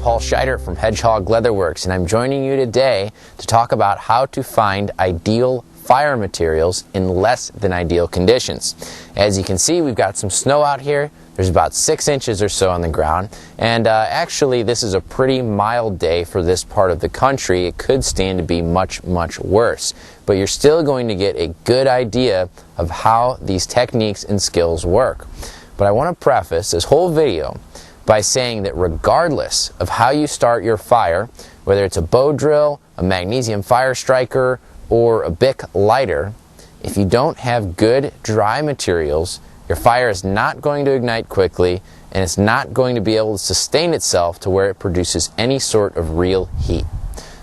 Paul Scheider from Hedgehog Leatherworks, and I'm joining you today to talk about how to find ideal fire materials in less than ideal conditions. As you can see, we've got some snow out here. There's about 6 inches or so on the ground, and actually this is a pretty mild day for this part of the country. It could stand to be much worse, but you're still going to get a good idea of how these techniques and skills work. But I want to preface this whole video by saying that regardless of how you start your fire, whether it's a bow drill, a magnesium fire striker, or a Bic lighter, if you don't have good dry materials, your fire is not going to ignite quickly, and it's not going to be able to sustain itself to where it produces any sort of real heat.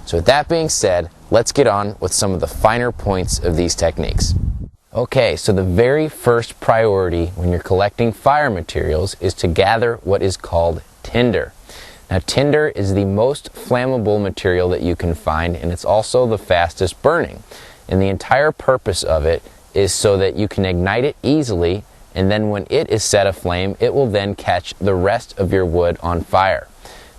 So with that being said, let's get on with some of the finer points of these techniques. Okay, so the very first priority when you're collecting fire materials is to gather what is called tinder. Now, tinder is the most flammable material that you can find, and it's also the fastest burning. And the entire purpose of it is so that you can ignite it easily, and then when it is set aflame, it will then catch the rest of your wood on fire.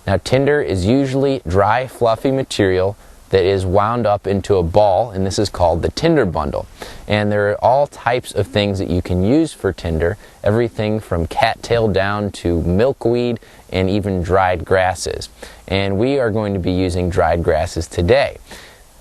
Now, tinder is usually dry, fluffy material that is wound up into a ball, and this is called the Tinder Bundle. And there are all types of things that you can use for tinder, everything from cattail down to milkweed and even dried grasses. And we are going to be using dried grasses today.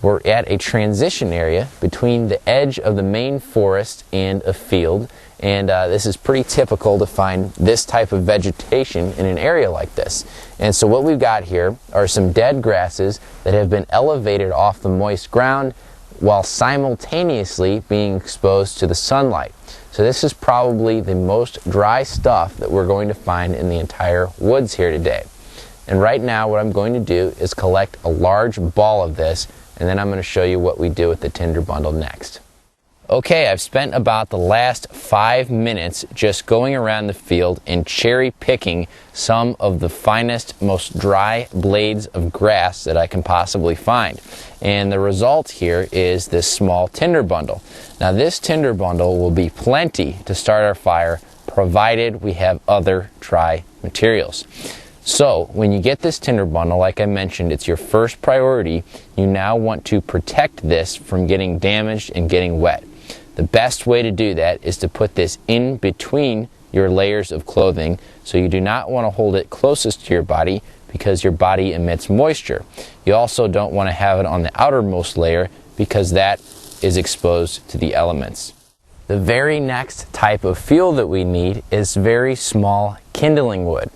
We're at a transition area between the edge of the main forest and a field, and this is pretty typical to find this type of vegetation in an area like this. And so what we've got here are some dead grasses that have been elevated off the moist ground while simultaneously being exposed to the sunlight. So this is probably the most dry stuff that we're going to find in the entire woods here today. And right now what I'm going to do is collect a large ball of this, and then I'm going to show you what we do with the Tinder Bundle next. Okay, I've spent about the last 5 minutes just going around the field and cherry picking some of the finest, most dry blades of grass that I can possibly find. And the result here is this small Tinder Bundle. Now, this Tinder Bundle will be plenty to start our fire, provided we have other dry materials. So, when you get this Tinder Bundle, like I mentioned, it's your first priority. You now want to protect this from getting damaged and getting wet. The best way to do that is to put this in between your layers of clothing, so you do not want to hold it closest to your body because your body emits moisture. You also don't want to have it on the outermost layer because that is exposed to the elements. The very next type of fuel that we need is very small kindling wood.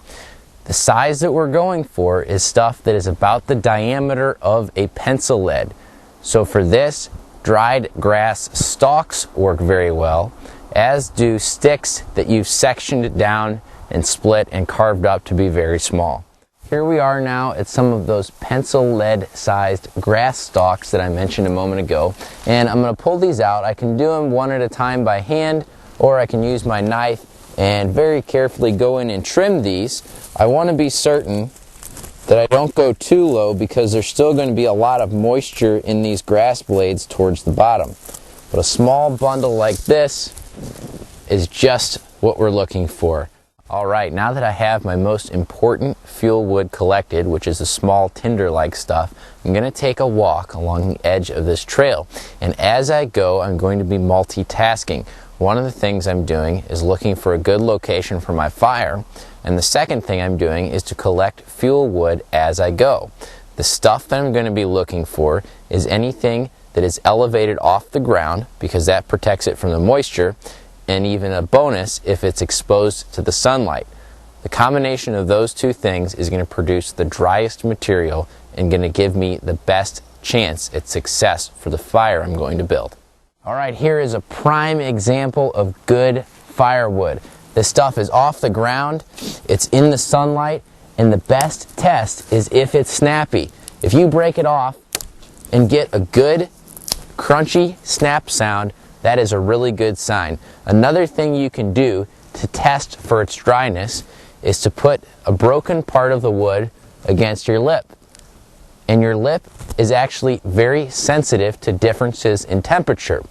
The size that we're going for is stuff that is about the diameter of a pencil lead. So for this, dried grass stalks work very well, as do sticks that you've sectioned down and split and carved up to be very small. Here we are now at some of those pencil lead sized grass stalks that I mentioned a moment ago, and I'm going to pull these out. I can do them one at a time by hand, or I can use my knife and very carefully go in and trim these. I want to be certain that I don't go too low because there's still going to be a lot of moisture in these grass blades towards the bottom. But a small bundle like this is just what we're looking for. Alright, now that I have my most important fuel wood collected, which is the small tinder-like stuff, I'm going to take a walk along the edge of this trail. And as I go, I'm going to be multitasking. One of the things I'm doing is looking for a good location for my fire, and the second thing I'm doing is to collect fuel wood as I go. The stuff that I'm going to be looking for is anything that is elevated off the ground, because that protects it from the moisture, and even a bonus if it's exposed to the sunlight. The combination of those two things is going to produce the driest material and going to give me the best chance at success for the fire I'm going to build. Alright, here is a prime example of good firewood. This stuff is off the ground, it's in the sunlight, and the best test is if it's snappy. If you break it off and get a good crunchy snap sound, that is a really good sign. Another thing you can do to test for its dryness is to put a broken part of the wood against your lip. And your lip is actually very sensitive to differences in temperature.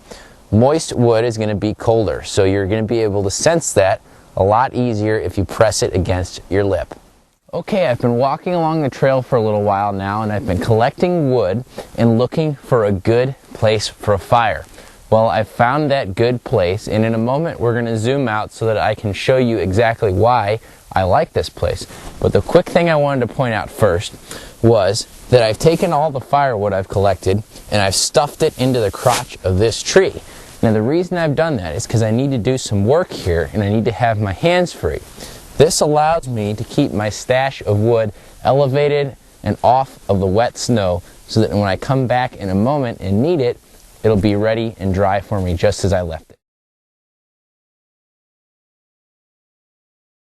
Moist wood is going to be colder, so you're going to be able to sense that a lot easier if you press it against your lip. Okay, I've been walking along the trail for a little while now, and I've been collecting wood and looking for a good place for a fire. Well, I've found that good place, and in a moment we're going to zoom out so that I can show you exactly why I like this place. But the quick thing I wanted to point out first was that I've taken all the firewood I've collected and I've stuffed it into the crotch of this tree. Now the reason I've done that is because I need to do some work here and I need to have my hands free. This allows me to keep my stash of wood elevated and off of the wet snow so that when I come back in a moment and need it, it'll be ready and dry for me just as I left it.